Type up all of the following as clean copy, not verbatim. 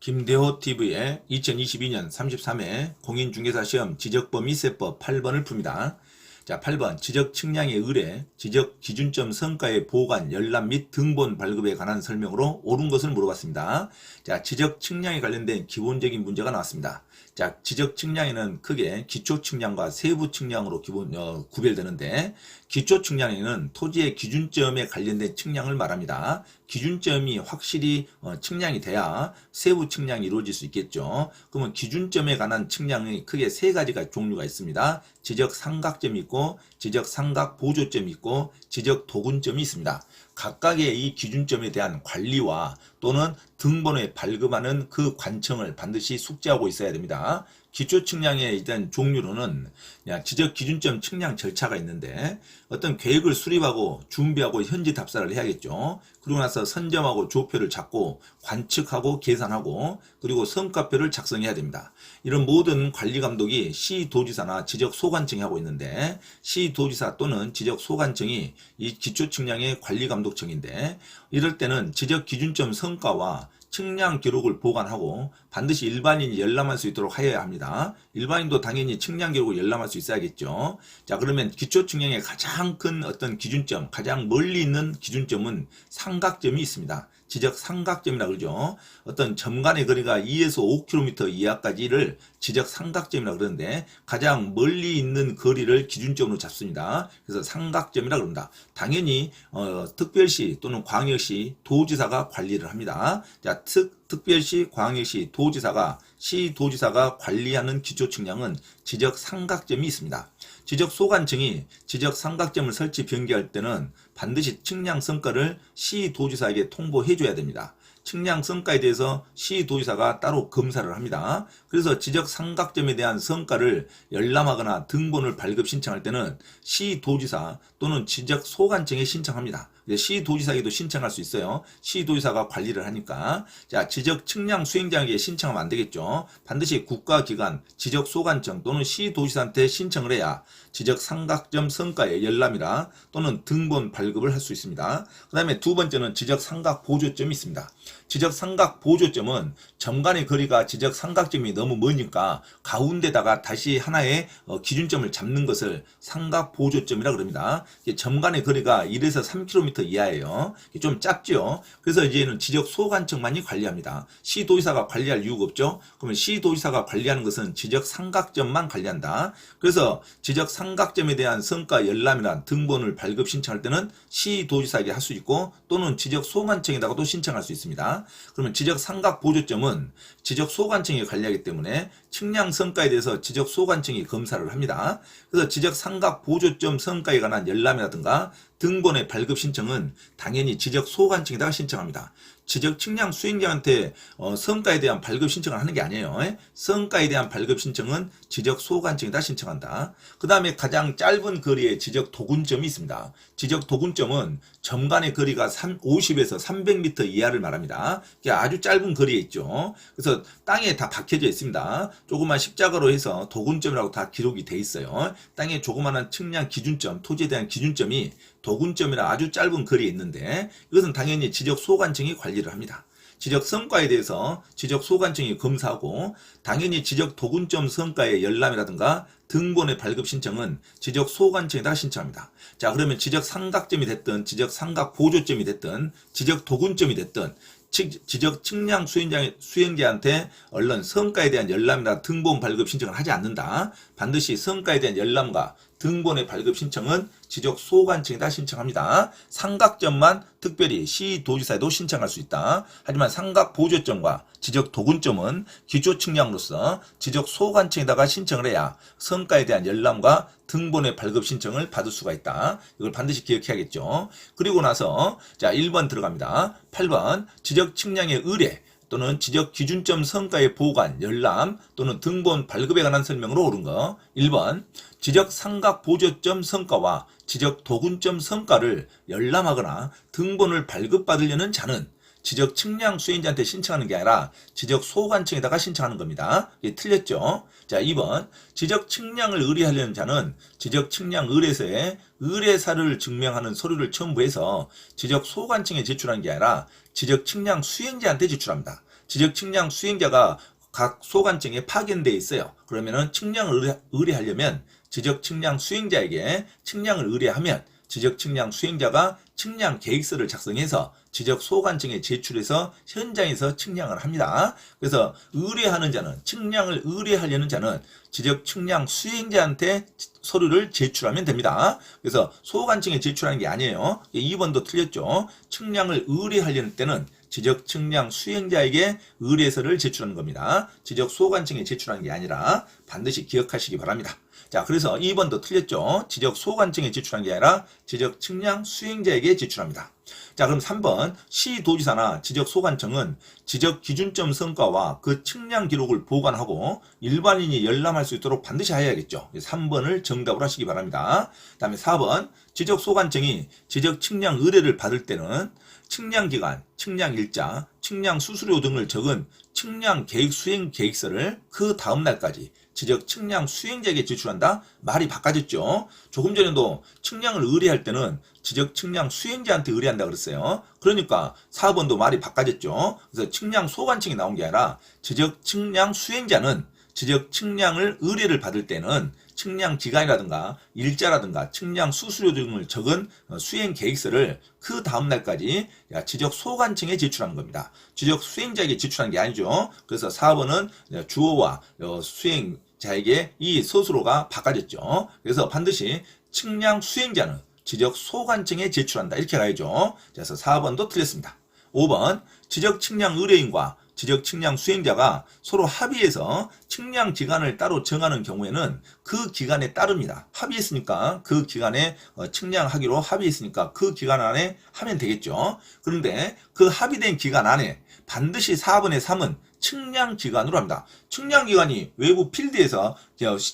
김대호 TV의 2022년 33회 공인중개사 시험 지적범위세법 8번을 풉니다. 자, 8번 지적 측량의 의뢰, 지적 기준점 성과의 보관, 열람 및 등본 발급에 관한 설명으로 옳은 것을 물어봤습니다. 자, 지적 측량에 관련된 기본적인 문제가 나왔습니다. 자, 지적 측량에는 크게 기초 측량과 세부 측량으로 구별되는데, 기초 측량에는 토지의 기준점에 관련된 측량을 말합니다. 기준점이 확실히 측량이 돼야 세부 측량이 이루어질 수 있겠죠. 그러면 기준점에 관한 측량이 크게 세 가지가 종류가 있습니다. 지적 삼각점이 있고, 지적 삼각 보조점이 있고, 지적 도군점이 있습니다. 각각의 이 기준점에 대한 관리와 또는 등본에 발급하는 그 관청을 반드시 숙지하고 있어야 됩니다. 기초 측량의 일단 종류로는 지적 기준점 측량 절차가 있는데, 어떤 계획을 수립하고 준비하고 현지 답사를 해야겠죠. 그리고 나서 선점하고 조표를 잡고 관측하고 계산하고 그리고 성과표를 작성해야 됩니다. 이런 모든 관리 감독이 시도지사나 지적 소관청이 하고 있는데, 시도지사 또는 지적 소관청이 이 기초 측량의 관리 감독청인데, 이럴 때는 지적 기준점 성과와 측량 기록을 보관하고 반드시 일반인이 열람할 수 있도록 하여야 합니다. 일반인도 당연히 측량 기록을 열람할 수 있어야겠죠. 자, 그러면 기초 측량의 가장 큰 어떤 기준점, 가장 멀리 있는 기준점은 삼각점이 있습니다. 지적 삼각점이라 그러죠. 어떤 점 간의 거리가 2에서 5km 이하까지를 지적 삼각점이라 그러는데, 가장 멀리 있는 거리를 기준점으로 잡습니다. 그래서 삼각점이라 그럽니다. 당연히 특별시 또는 광역시 도지사가 관리를 합니다. 자, 특별시, 광역시, 도지사가 시도지사가 관리하는 기초 측량은 지적 삼각점이 있습니다. 지적 소관청이 지적 삼각점을 설치 변경할 때는 반드시 측량 성과를 시도지사에게 통보해 줘야 됩니다. 측량 성과에 대해서 시도지사가 따로 검사를 합니다. 그래서 지적 삼각점에 대한 성과를 열람하거나 등본을 발급 신청할 때는 시도지사 또는 지적 소관청에 신청합니다. 시도지사에게도 신청할 수 있어요. 시도지사가 관리를 하니까. 자, 지적 측량 수행자에게 신청하면 안 되겠죠. 반드시 국가기관, 지적 소관청 또는 시도지사한테 신청을 해야 지적 삼각점 성과의 열람이라 또는 등본 발급을 할 수 있습니다. 그 다음에 두 번째는 지적 삼각 보조점이 있습니다. 지적 삼각 보조점은 점 간의 거리가 지적 삼각점이 너무 머니까 가운데다가 다시 하나의 기준점을 잡는 것을 삼각 보조점이라 그럽니다. 점 간의 거리가 1에서 3km 이하예요. 좀 짧죠. 그래서 이제는 지적 소관청만이 관리합니다. 시도지사가 관리할 이유가 없죠. 그러면 시도지사가 관리하는 것은 지적 삼각점만 관리한다. 그래서 지적 삼각점에 대한 성과 열람이나 등본을 발급 신청할 때는 시도지사에게 할 수 있고, 또는 지적 소관청에다가도 신청할 수 있습니다. 그러면 지적 삼각 보조점은 지적 소관청이 관리하기 때문에 측량 성과에 대해서 지적 소관청이 검사를 합니다. 그래서 지적 삼각 보조점 성과에 관한 열람이라든가 등본의 발급 신청은 당연히 지적 소관청에다가 신청합니다. 지적 측량 수행자한테 성과에 대한 발급 신청을 하는 게 아니에요. 성과에 대한 발급 신청은 지적 소관청에다 신청한다. 그 다음에 가장 짧은 거리의 지적 도군점이 있습니다. 지적 도군점은 점 간의 거리가 50에서 300m 이하를 말합니다. 이게 아주 짧은 거리에 있죠. 그래서 땅에 다 박혀져 있습니다. 조그만 십자가로 해서 도군점이라고 다 기록이 돼 있어요. 땅에 조그마한 측량 기준점, 토지에 대한 기준점이 도군점이라 아주 짧은 거리에 있는데, 이것은 당연히 지적 소관청이 관리를 합니다. 지적 성과에 대해서 지적 소관청이 검사하고, 당연히 지적 도군점 성과의 열람이라든가 등본의 발급 신청은 지적 소관청에다 신청합니다. 자, 그러면 지적 삼각점이 됐든 지적 삼각 보조점이 됐든 지적 도군점이 됐든 지적 측량 수행자한테 얼른 성과에 대한 열람이나 등본 발급 신청을 하지 않는다. 반드시 성과에 대한 열람과 등본의 발급 신청은 지적 소관청에다 신청합니다. 삼각점만 특별히 시도지사에도 신청할 수 있다. 하지만 삼각 보조점과 지적 도군점은 기초 측량으로서 지적 소관청에다가 신청을 해야 성과에 대한 열람과 등본의 발급 신청을 받을 수가 있다. 이걸 반드시 기억해야겠죠. 그리고 나서 자, 1번 들어갑니다. 8번 지적 측량의 의뢰 또는 지적 기준점 성과의 보관, 열람 또는 등본 발급에 관한 설명으로 옳은 거. 1번 지적 삼각 보조점 성과와 지적 도군점 성과를 열람하거나 등본을 발급받으려는 자는 지적 측량 수행자한테 신청하는 게 아니라 지적 소관청에다가 신청하는 겁니다. 이게 틀렸죠? 자, 2번 지적 측량을 의뢰하려는 자는 지적 측량 의뢰서에 의뢰사를 증명하는 서류를 첨부해서 지적 소관청에 제출하는 게 아니라 지적 측량 수행자한테 제출합니다. 지적 측량 수행자가 각 소관청에 파견되어 있어요. 그러면은 측량을 의뢰하려면 지적 측량 수행자에게 측량을 의뢰하면 지적 측량 수행자가 측량 계획서를 작성해서 지적 소관청에 제출해서 현장에서 측량을 합니다. 그래서 의뢰하는 자는, 측량을 의뢰하려는 자는 지적 측량 수행자한테 서류를 제출하면 됩니다. 그래서 소관청에 제출하는 게 아니에요. 2번도 틀렸죠. 측량을 의뢰하려는 때는 지적 측량 수행자에게 의뢰서를 제출하는 겁니다. 지적 소관청에 제출하는 게 아니라 반드시 기억하시기 바랍니다. 자, 그래서 2번도 틀렸죠. 지적 소관청에 제출한 게 아니라 지적 측량 수행자에게 제출합니다. 자, 그럼 3번 시도지사나 지적 소관청은 지적 기준점 성과와 그 측량 기록을 보관하고 일반인이 열람할 수 있도록 반드시 해야겠죠. 3번을 정답으로 하시기 바랍니다. 다음에 4번 지적 소관청이 지적 측량 의뢰를 받을 때는 측량 기간, 측량 일자, 측량 수수료 등을 적은 측량 계획 수행 계획서를 그 다음 날까지 지적 측량 수행자에게 제출한다? 말이 바꿔졌죠. 조금 전에도 측량을 의뢰할 때는 지적 측량 수행자한테 의뢰한다 그랬어요. 그러니까 4번도 말이 바꿔졌죠. 그래서 측량 소관청이 나온 게 아니라 지적 측량 수행자는 지적 측량을 의뢰를 받을 때는 측량 기간이라든가 일자라든가 측량 수수료 등을 적은 수행 계획서를 그 다음 날까지 지적 소관청에 제출하는 겁니다. 지적 수행자에게 제출하는 게 아니죠. 그래서 4번은 주어와 수행자에게 이 서술어가 바꿔졌죠. 그래서 반드시 측량 수행자는 지적 소관청에 제출한다. 이렇게 가야죠. 그래서 4번도 틀렸습니다. 5번 지적 측량 의뢰인과 지적 측량 수행자가 서로 합의해서 측량 기간을 따로 정하는 경우에는 그 기간에 따릅니다. 합의했으니까 그 기간에 측량하기로 합의했으니까 그 기간 안에 하면 되겠죠. 그런데 그 합의된 기간 안에 반드시 4번의 3은 측량 기간으로 합니다. 측량 기간이 외부 필드에서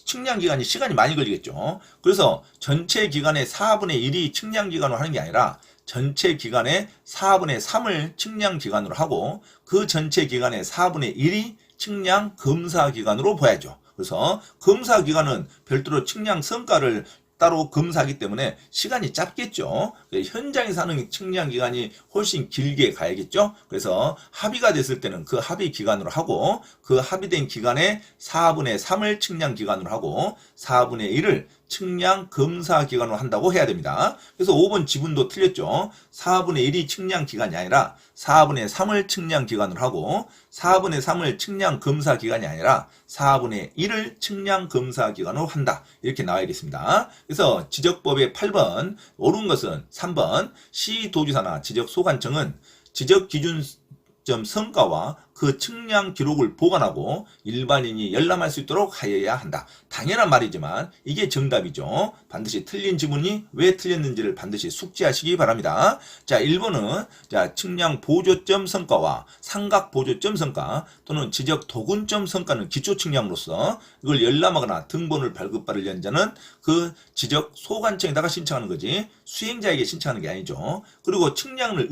측량 기간이 시간이 많이 걸리겠죠. 그래서 전체 기간의 4분의 1이 측량 기간으로 하는 게 아니라 전체 기간의 4분의 3을 측량 기간으로 하고 그 전체 기간의 4분의 1이 측량 검사 기간으로 봐야죠. 그래서 검사 기간은 별도로 측량 성과를 따로 검사하기 때문에 시간이 짧겠죠. 현장에서 하는 측량 기간이 훨씬 길게 가야겠죠. 그래서 합의가 됐을 때는 그 합의 기간으로 하고 그 합의된 기간에 4분의 3을 측량 기간으로 하고 4분의 1을 측량 검사 기간으로 한다고 해야 됩니다. 그래서 5번 지분도 틀렸죠. 4분의 1이 측량 기간이 아니라 4분의 3을 측량 기간으로 하고 4분의 3을 측량 검사 기간이 아니라 4분의 1을 측량 검사 기간으로 한다. 이렇게 나와야겠습니다. 그래서 지적법의 8번 옳은 것은 3번 시도지사나 지적소관청은 지적 기준점 성과와 그 측량 기록을 보관하고 일반인이 열람할 수 있도록 하여야 한다. 당연한 말이지만 이게 정답이죠. 반드시 틀린 지문이 왜 틀렸는지를 반드시 숙지하시기 바랍니다. 자, 1번은 측량 보조점 성과와 삼각 보조점 성과 또는 지적 도근점 성과는 기초 측량으로서 이걸 열람하거나 등본을 발급받으려는 자는 그 지적 소관청에다가 신청하는 거지 수행자에게 신청하는 게 아니죠. 그리고 측량을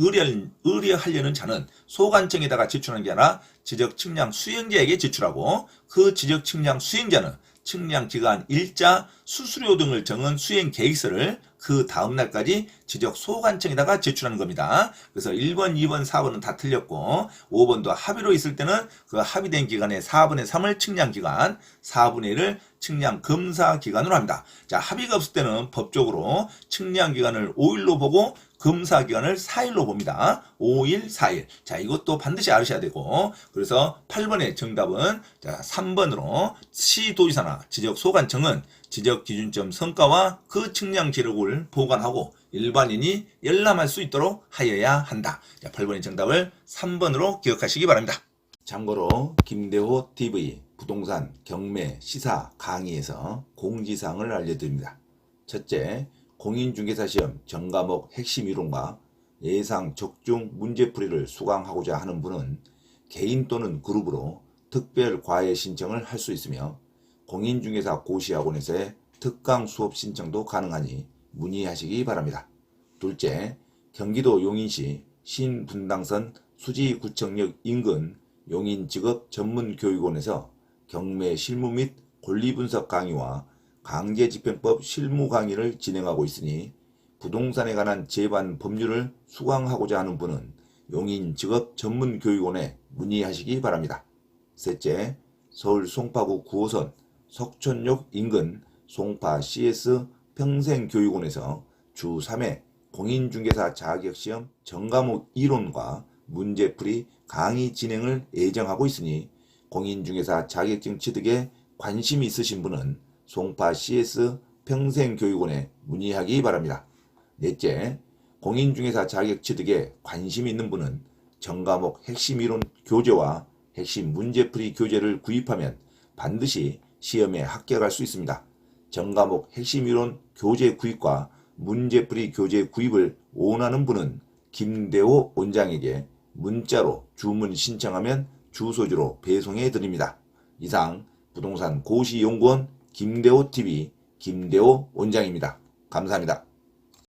의뢰하려는 자는 소관청에다가 제출하는 게 아니라 지적 측량 수행자에게 제출하고 그 지적 측량 수행자는 측량 기간, 일자, 수수료 등을 정한 수행 계획서를 그 다음 날까지 지적 소관청에다가 제출하는 겁니다. 그래서 1번, 2번, 4번은 다 틀렸고 5번도 합의로 있을 때는 그 합의된 기간의 4분의 3을 측량 기간, 4분의 1을 측량 검사 기간으로 합니다. 자, 합의가 없을 때는 법적으로 측량 기간을 5일로 보고 검사 기간을 4일로 봅니다. 5일, 4일. 자, 이것도 반드시 아셔야 되고 그래서 8번의 정답은 3번으로 시도지사나 지적소관청은 지적 기준점 성과와 그 측량 기록을 보관하고 일반인이 열람할 수 있도록 하여야 한다. 자, 8번의 정답을 3번으로 기억하시기 바랍니다. 참고로 김대호 TV 부동산 경매 시사 강의에서 공지사항을 알려드립니다. 첫째, 공인중개사 시험 전과목 핵심 이론과 예상 적중 문제풀이를 수강하고자 하는 분은 개인 또는 그룹으로 특별 과외 신청을 할 수 있으며 공인중개사 고시학원에서의 특강 수업 신청도 가능하니 문의하시기 바랍니다. 둘째, 경기도 용인시 신분당선 수지구청역 인근 용인직업전문교육원에서 경매 실무 및 권리분석 강의와 강제집행법 실무 강의를 진행하고 있으니 부동산에 관한 제반 법률을 수강하고자 하는 분은 용인직업전문교육원에 문의하시기 바랍니다. 셋째, 서울 송파구 9호선 석촌역 인근 송파 CS 평생교육원에서 주 3회 공인중개사 자격시험 전과목 이론과 문제풀이 강의 진행을 예정하고 있으니 공인중개사 자격증 취득에 관심이 있으신 분은 송파 CS 평생교육원에 문의하기 바랍니다. 넷째, 공인중개사 자격 취득에 관심이 있는 분은 전과목 핵심 이론 교재와 핵심 문제풀이 교재를 구입하면 반드시 시험에 합격할 수 있습니다. 전과목 핵심 이론 교재 구입과 문제풀이 교재 구입을 원하는 분은 김대호 원장에게 문자로 주문 신청하면 주소지로 배송해 드립니다. 이상 부동산 고시연구원 김대호TV 김대호 원장입니다. 감사합니다.